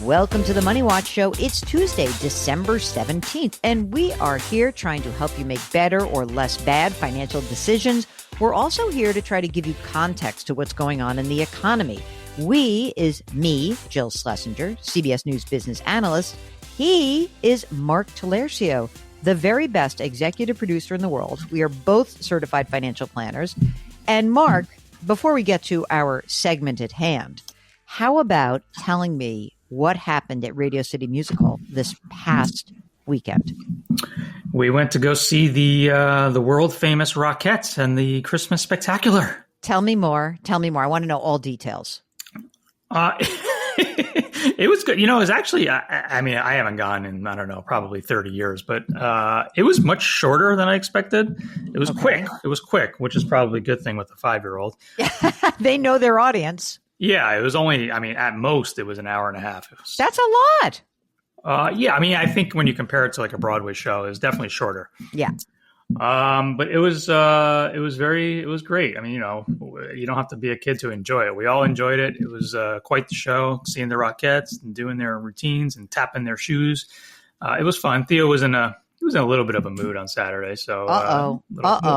Welcome to the Money Watch Show. It's Tuesday, December 17th, and we are here trying to help you make better or less bad financial decisions. We're also here to try to give you context to what's going on in the economy. We is me, Jill Schlesinger, CBS News business analyst. He is Mark Talercio, the very best executive producer in the world. We are both certified financial planners. And Mark, before we get to our segment at hand, how about telling me what happened at Radio City Musical this past weekend? We went to go see the world famous Rockettes and the Christmas Spectacular. Tell me more. Tell me more. I want to know all details. It was good. You know, it was actually, I mean, I haven't gone in, I don't know, probably 30 years, but it was much shorter than I expected. It was quick. It was quick, which is probably a good thing with a 5-year-old. They know their audience. Yeah, it was only, I mean, at most, it was an hour and a half. That's a lot. Yeah, I mean, I think when you compare it to like a Broadway show, it was definitely shorter. Yeah. But it was great. I mean, you know, you don't have to be a kid to enjoy it. We all enjoyed it. It was quite the show, seeing the Rockettes and doing their routines and tapping their shoes. It was fun. Theo was in a little bit of a mood on Saturday, so a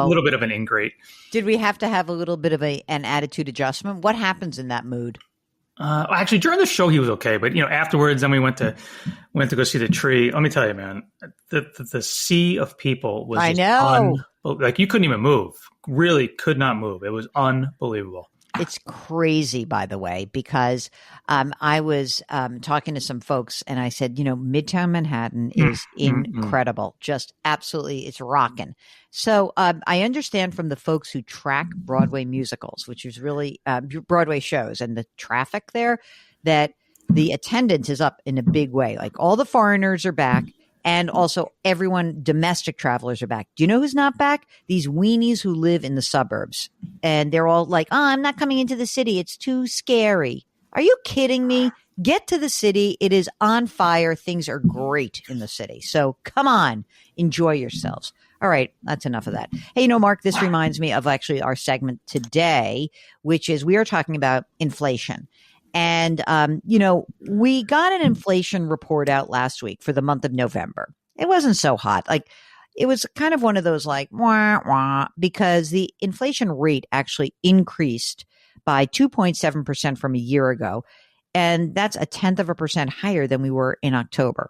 little bit of an ingrate. Did we have to have a little bit of an attitude adjustment? What happens in that mood? Actually, during the show, he was okay, but you know, afterwards, then we went to go see the tree. Let me tell you, man, the sea of people was like you couldn't even move. Really, could not move. It was unbelievable. It's crazy, by the way, because I was talking to some folks and I said, you know, Midtown Manhattan is incredible. Just absolutely, it's rocking. So I understand from the folks who track Broadway musicals, which is really Broadway shows and the traffic there, that the attendance is up in a big way. Like all the foreigners are back. And also everyone, domestic travelers are back. Do you know who's not back? These weenies who live in the suburbs. And they're all like, oh, I'm not coming into the city. It's too scary. Are you kidding me? Get to the city. It is on fire. Things are great in the city. So come on, enjoy yourselves. All right, that's enough of that. Hey, you know, Mark, this reminds me of actually our segment today, which is we are talking about inflation. And, you know, we got an inflation report out last week for the month of November. It wasn't so hot. Like it was kind of one of those like, wah, wah, because the inflation rate actually increased by 2.7% from a year ago. And that's 0.1% higher than we were in October.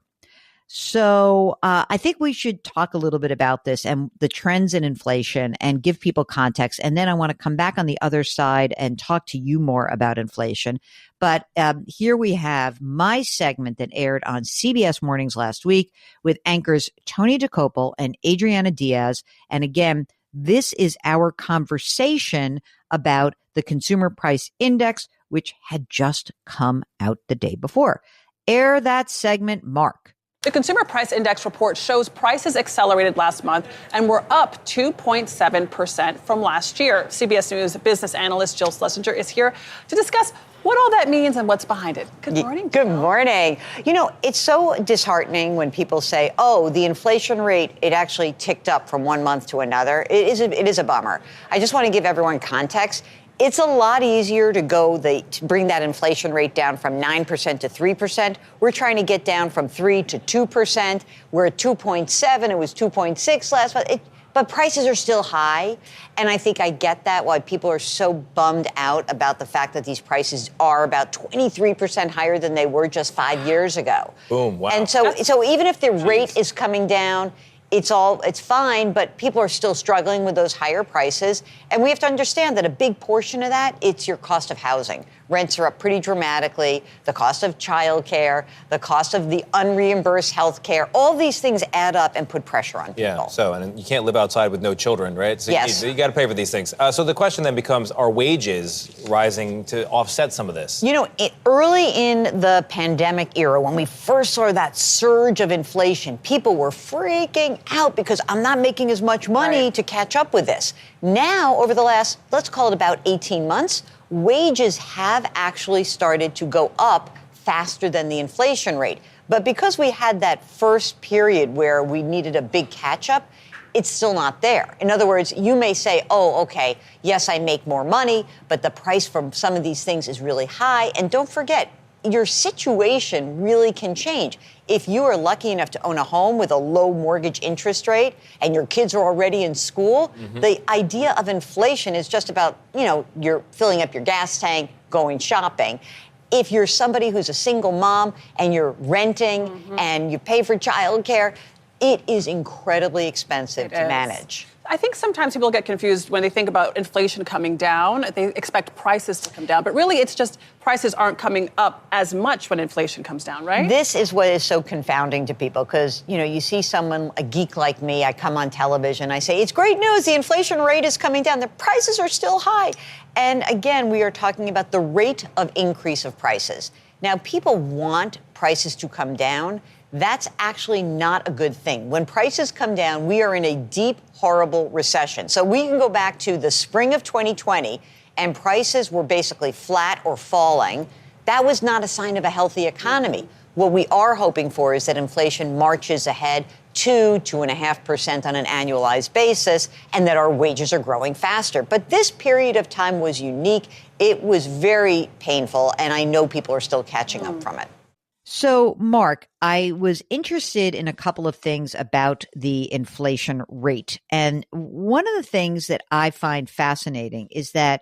So I think we should talk a little bit about this and the trends in inflation and give people context. And then I want to come back on the other side and talk to you more about inflation. But here we have my segment that aired on CBS Mornings last week with anchors Tony DeCopel and Adriana Diaz. And again, this is our conversation about the Consumer Price Index, which had just come out the day before. Air that segment, Mark. The Consumer Price Index report shows prices accelerated last month and were up 2.7% from last year. CBS News business analyst Jill Schlesinger is here to discuss what all that means and what's behind it. Good morning. Good morning. You know, it's so disheartening when people say, oh, the inflation rate, it actually ticked up from one month to another. It is a bummer. I just want to give everyone context. It's a lot easier to to bring that inflation rate down from 9% to 3%. We're trying to get down from 3 to 2%. We're at 2.7. It was 2.6 last month. But prices are still high. And I think I get that, why people are so bummed out about the fact that these prices are about 23% higher than they were just 5 years ago. Boom, wow. And so even if the rate is coming down, it's fine, but people are still struggling with those higher prices. And we have to understand that a big portion of that, it's your cost of housing. Rents are up pretty dramatically, the cost of childcare, the cost of the unreimbursed health care. All these things add up and put pressure on people. Yeah, and you can't live outside with no children, right? So yes. You got to pay for these things. So the question then becomes, are wages rising to offset some of this? You know, early in the pandemic era, when we first saw that surge of inflation, people were freaking out because I'm not making as much money to catch up with this. Now, over the last, let's call it about 18 months, wages have actually started to go up faster than the inflation rate. But because we had that first period where we needed a big catch-up, it's still not there. In other words, you may say, oh, okay, yes, I make more money, but the price for some of these things is really high. And don't forget, your situation really can change. If you are lucky enough to own a home with a low mortgage interest rate and your kids are already in school, the idea of inflation is just about, you're filling up your gas tank, going shopping. If you're somebody who's a single mom and you're renting and you pay for childcare, it is incredibly expensive to manage. I think sometimes people get confused when they think about inflation coming down. They expect prices to come down, but really it's just prices aren't coming up as much when inflation comes down, right? This is what is so confounding to people because, you see someone, a geek like me, I come on television, I say, it's great news, the inflation rate is coming down, the prices are still high. And again, we are talking about the rate of increase of prices. Now, people want prices to come down. That's actually not a good thing. When prices come down, we are in a deep, horrible recession. So we can go back to the spring of 2020, and prices were basically flat or falling. That was not a sign of a healthy economy. What we are hoping for is that inflation marches ahead 2.5% on an annualized basis, and that our wages are growing faster. But this period of time was unique. It was very painful, and I know people are still catching up from it. So, Mark, I was interested in a couple of things about the inflation rate. And one of the things that I find fascinating is that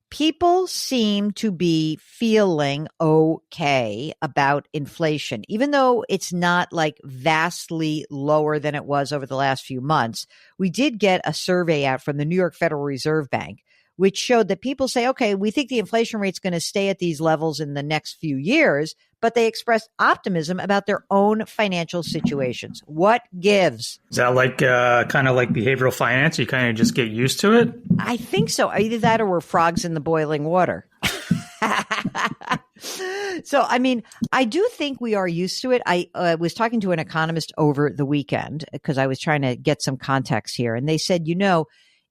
people seem to be feeling okay about inflation, even though it's not like vastly lower than it was over the last few months. We did get a survey out from the New York Federal Reserve Bank, which showed that people say, okay, we think the inflation rate's going to stay at these levels in the next few years, but they expressed optimism about their own financial situations. What gives? Is that like kind of like behavioral finance? You kind of just get used to it? I think so. Either that or we're frogs in the boiling water. So, I mean, I do think we are used to it. I was talking to an economist over the weekend because I was trying to get some context here. And they said,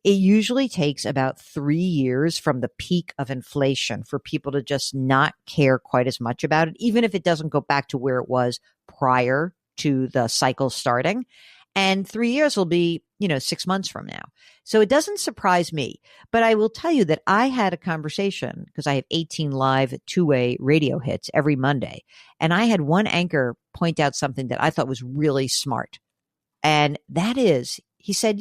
it usually takes about 3 years from the peak of inflation for people to just not care quite as much about it, even if it doesn't go back to where it was prior to the cycle starting. And 3 years will be, 6 months from now. So it doesn't surprise me. But I will tell you that I had a conversation because I have 18 live two-way radio hits every Monday. And I had one anchor point out something that I thought was really smart. And that is, he said,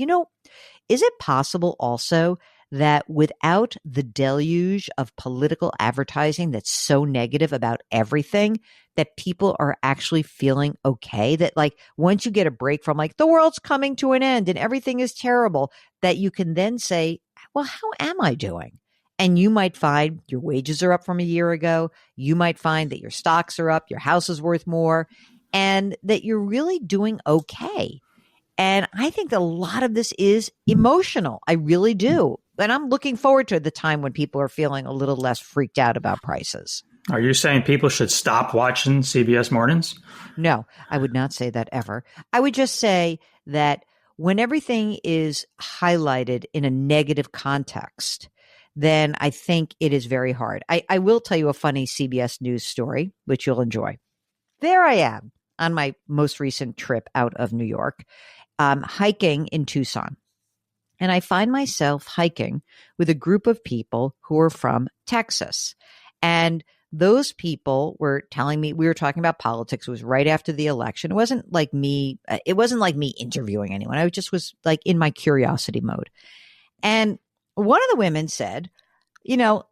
is it possible also that without the deluge of political advertising that's so negative about everything, that people are actually feeling okay? That like once you get a break from like the world's coming to an end and everything is terrible, that you can then say, well, how am I doing? And you might find your wages are up from a year ago. You might find that your stocks are up, your house is worth more, and that you're really doing okay. And I think a lot of this is emotional. I really do. And I'm looking forward to the time when people are feeling a little less freaked out about prices. Are you saying people should stop watching CBS Mornings? No, I would not say that ever. I would just say that when everything is highlighted in a negative context, then I think it is very hard. I will tell you a funny CBS News story, which you'll enjoy. There I am on my most recent trip out of New York. Hiking in Tucson. And I find myself hiking with a group of people who are from Texas. And those people were telling me, we were talking about politics. It was right after the election. It wasn't like me interviewing anyone. I just was like in my curiosity mode. And one of the women said, no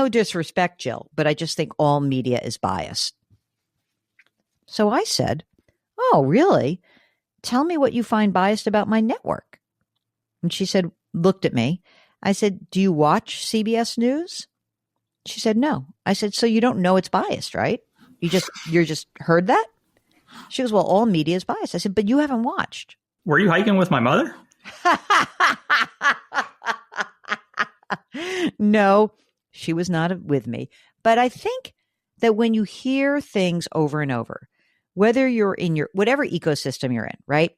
disrespect, Jill, but I just think all media is biased. So I said, oh, really? Tell me what you find biased about my network. And she looked at me. I said, do you watch CBS News? She said, no. I said, so you don't know it's biased, right? You're just heard that? She goes, well, all media is biased. I said, but you haven't watched. Were you hiking with my mother? No, she was not with me. But I think that when you hear things over and over, whether you're in whatever ecosystem you're in, right?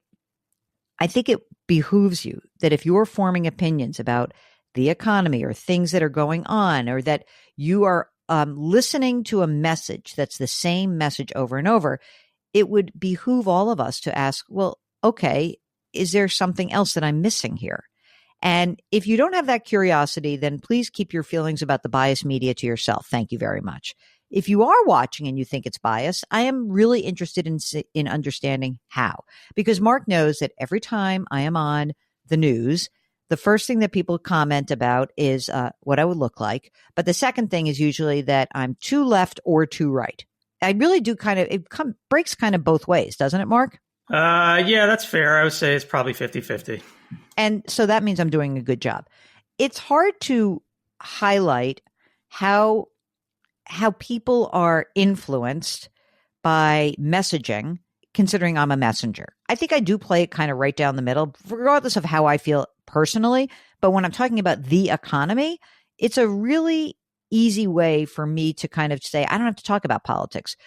I think it behooves you that if you're forming opinions about the economy or things that are going on, or that you are listening to a message that's the same message over and over, it would behoove all of us to ask, well, okay, is there something else that I'm missing here? And if you don't have that curiosity, then please keep your feelings about the biased media to yourself. Thank you very much. if you are watching and you think it's biased, I am really interested in understanding how, because Mark knows that every time I am on the news, the first thing that people comment about is what I would look like. But the second thing is usually that I'm too left or too right. I really do breaks kind of both ways, doesn't it, Mark? Yeah, that's fair. I would say it's probably 50-50. And so that means I'm doing a good job. It's hard to highlight how people are influenced by messaging, considering I'm a messenger. I think I do play it kind of right down the middle, regardless of how I feel personally. But when I'm talking about the economy, it's a really easy way for me to kind of say, I don't have to talk about politics.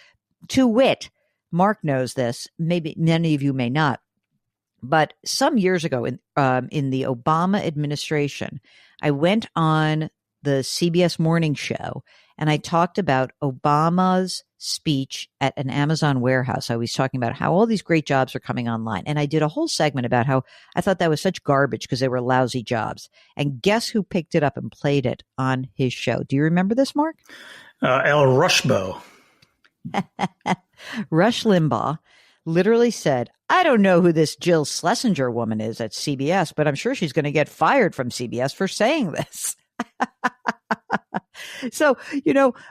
To wit, Mark knows this, maybe many of you may not, but some years ago in the Obama administration, I went on the CBS morning show and I talked about Obama's speech at an Amazon warehouse. I was talking about how all these great jobs are coming online. And I did a whole segment about how I thought that was such garbage because they were lousy jobs. And guess who picked it up and played it on his show? Do you remember this, Mark? El Rushbo. Rush Limbaugh literally said, I don't know who this Jill Schlesinger woman is at CBS, but I'm sure she's going to get fired from CBS for saying this. So,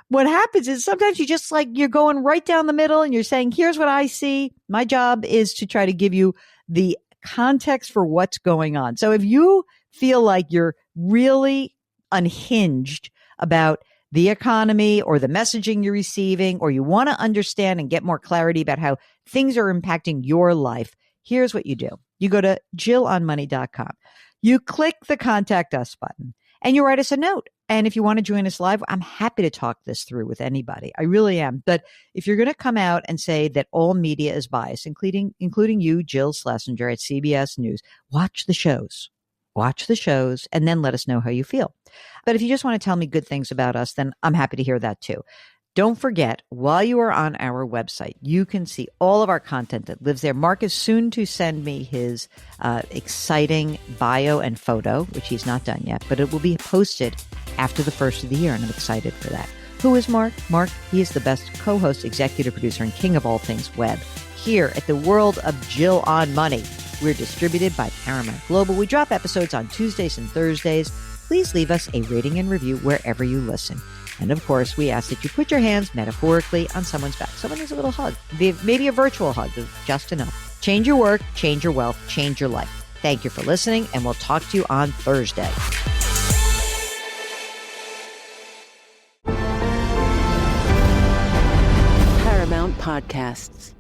what happens is sometimes you just you're going right down the middle and you're saying, here's what I see. My job is to try to give you the context for what's going on. So if you feel like you're really unhinged about the economy or the messaging you're receiving, or you want to understand and get more clarity about how things are impacting your life, here's what you do. You go to JillOnMoney.com. You click the Contact Us button and you write us a note. And if you want to join us live, I'm happy to talk this through with anybody. I really am. But if you're going to come out and say that all media is biased, including you, Jill Schlesinger at CBS News, watch the shows. Watch the shows and then let us know how you feel. But if you just want to tell me good things about us, then I'm happy to hear that too. Don't forget, while you are on our website, you can see all of our content that lives there. Mark is soon to send me his exciting bio and photo, which he's not done yet, but it will be posted after the first of the year, and I'm excited for that. Who is Mark? Mark, he is the best co-host, executive producer, and king of all things web here at the World of Jill on Money. We're distributed by Paramount Global. We drop episodes on Tuesdays and Thursdays. Please leave us a rating and review wherever you listen. And of course, we ask that you put your hands metaphorically on someone's back. Someone needs a little hug, maybe a virtual hug, just enough. Change your work, change your wealth, change your life. Thank you for listening, and we'll talk to you on Thursday. Paramount Podcasts.